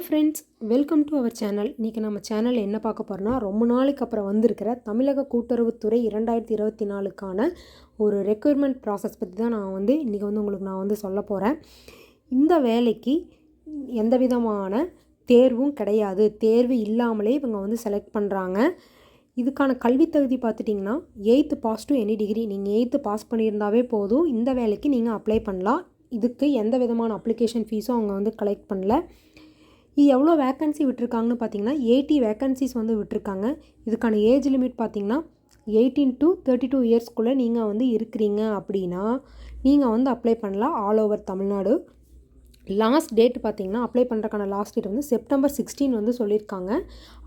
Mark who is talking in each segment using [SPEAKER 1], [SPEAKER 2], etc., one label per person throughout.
[SPEAKER 1] Friends, welcome to our channel. இன்றைக்கி நம்ம சேனலில் என்ன பார்க்க போகிறோம்னா, ரொம்ப நாளைக்கு அப்புறம் வந்திருக்கிற தமிழக கூட்டுறவுத்துறை 2024க்கான ஒரு ரெக்ரூட்மெண்ட் ப்ராசஸ் பற்றி தான் நான் இன்றைக்கி உங்களுக்கு சொல்ல போகிறேன். இந்த வேலைக்கு எந்த விதமான தேர்வும் கிடையாது. தேர்வு இல்லாமலே இவங்க செலக்ட் பண்ணுறாங்க. இதுக்கான கல்வி தகுதி பார்த்துட்டிங்கன்னா 8th pass to any degree. நீங்கள் 8th பாஸ் பண்ணியிருந்தாவே போதும், இந்த வேலைக்கு நீங்கள் அப்ளை பண்ணலாம். இதுக்கு எந்த விதமான அப்ளிகேஷன் ஃபீஸும் அவங்க கலெக்ட் பண்ணல. இது எவ்வளோ வேக்கன்சி விட்டுருக்காங்கன்னு பார்த்தீங்கன்னா 80 வேக்கன்சிஸ் விட்டுருக்காங்க. இதுக்கான ஏஜ் லிமிட் பார்த்தீங்கன்னா 18 to 32 இயர்ஸ்க்குள்ளே நீங்கள் இருக்கிறீங்க அப்படின்னா நீங்கள் அப்ளை பண்ணலாம் all over Tamil Nadu. Last date பார்த்தீங்கன்னா அப்ளை பண்ணுறக்கான லாஸ்ட் டேட் செப்டம்பர் 16 சொல்லியிருக்காங்க.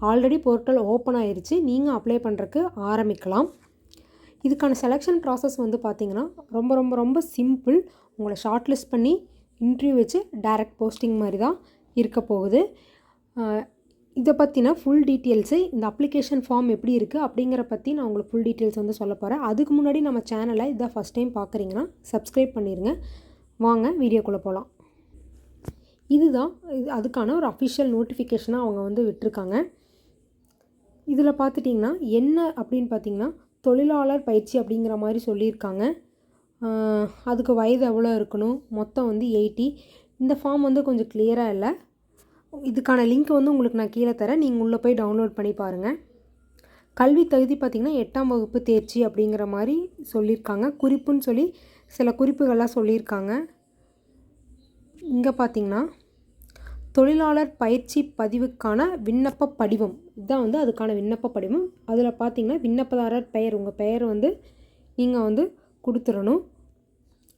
[SPEAKER 1] ஆல்ரெடி போர்ட்டல் ஓப்பன் ஆயிடுச்சு. நீங்கள் அப்ளை பண்ணுறக்கு ஆரம்பிக்கலாம். இதுக்கான செலெக்ஷன் ப்ராசஸ் பார்த்தீங்கன்னா ரொம்ப ரொம்ப ரொம்ப சிம்பிள். உங்களை ஷார்ட் லிஸ்ட் பண்ணி இன்டர்வியூ வச்சு டைரக்ட் போஸ்டிங் மாதிரி தான் இருக்க போகுது. இதை பற்றின ஃபுல் டீட்டெயில்ஸு, இந்த அப்ளிகேஷன் ஃபார்ம் எப்படி இருக்குது அப்படிங்கிற பற்றி நான் உங்களுக்கு ஃபுல் டீட்டெயில்ஸ் சொல்ல போகிறேன். அதுக்கு முன்னாடி நம்ம சேனலை இதை ஃபஸ்ட் டைம் பார்க்குறீங்கன்னா சப்ஸ்கிரைப் பண்ணிடுங்க. வாங்க வீடியோக்குள்ளே போகலாம். இதுதான் அதுக்கான ஒரு அஃபிஷியல் நோட்டிஃபிகேஷனாக அவங்க விட்டுருக்காங்க. இதில் பார்த்துட்டிங்கன்னா என்ன அப்படின்னு பார்த்தீங்கன்னா தொழிலாளர் பயிற்சி அப்படிங்கிற மாதிரி சொல்லியிருக்காங்க. அதுக்கு வயது எவ்வளோ இருக்கணும், மொத்தம் 80. இந்த ஃபார்ம் கொஞ்சம் கிளியராக இல்லை. இதுக்கான லிங்க் உங்களுக்கு நான் கீழே தரேன். நீங்கள் உள்ளே போய் டவுன்லோட் பண்ணி பாருங்கள். கல்வி தகுதி பார்த்திங்கன்னா 8ஆம் வகுப்பு தேர்ச்சி அப்படிங்கிற மாதிரி சொல்லியிருக்காங்க. குறிப்புன்னு சொல்லி சில குறிப்புகள்லாம் சொல்லியிருக்காங்க. இங்கே பார்த்திங்கன்னா தொழிலாளர் பயிற்சி பதிவுக்கான விண்ணப்ப படிவம், இதுதான் அதுக்கான விண்ணப்ப படிவம். அதில் பார்த்திங்கன்னா விண்ணப்பதாரர் பெயர், உங்கள் பெயர் நீங்கள் கொடுத்துடணும்.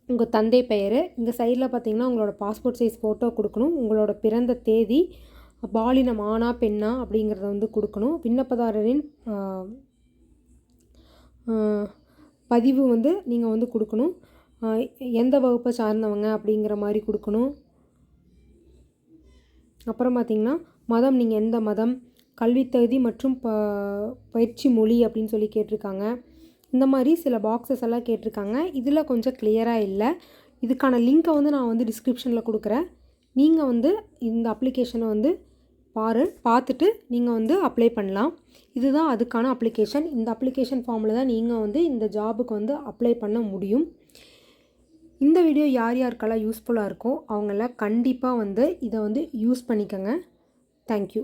[SPEAKER 1] உங்கள் தந்தை பெயர், இந்த சைடில் பார்த்தீங்கன்னா உங்களோட பாஸ்போர்ட் சைஸ் ஃபோட்டோ கொடுக்கணும். உங்களோட பிறந்த தேதி, பாலினம் ஆணா பெண்ணா அப்படிங்கிறத கொடுக்கணும். விண்ணப்பதாரரின் பதிவு நீங்கள் கொடுக்கணும். எந்த வகுப்பை சார்ந்தவங்க அப்படிங்கிற மாதிரி கொடுக்கணும். அப்புறம் பார்த்திங்கன்னா மதம், நீங்கள் எந்த மதம், கல்வித்தகுதி மற்றும் பயிற்சி மொழி அப்படின்னு சொல்லி கேட்டிருக்காங்க. இந்த மாதிரி சில பாக்ஸஸ் எல்லாம் கேட்டிருக்காங்க. இதில் கொஞ்சம் கிளியராக இல்லை. இதுக்கான லிங்க்கை நான் டிஸ்கிரிப்ஷனில் கொடுக்குறேன். நீங்கள் இந்த அப்ளிகேஷனை பார்த்துட்டு நீங்கள் அப்ளை பண்ணலாம். இதுதான் அதுக்கான அப்ளிகேஷன். இந்த அப்ளிகேஷன் ஃபார்மில் தான் நீங்கள் இந்த ஜாபுக்கு அப்ளை பண்ண முடியும். இந்த வீடியோ யார் யாருக்கெல்லாம் யூஸ்ஃபுல்லாக இருக்கோ அவங்களாம் கண்டிப்பாக இதை யூஸ் பண்ணிக்கோங்க. தேங்க்யூ.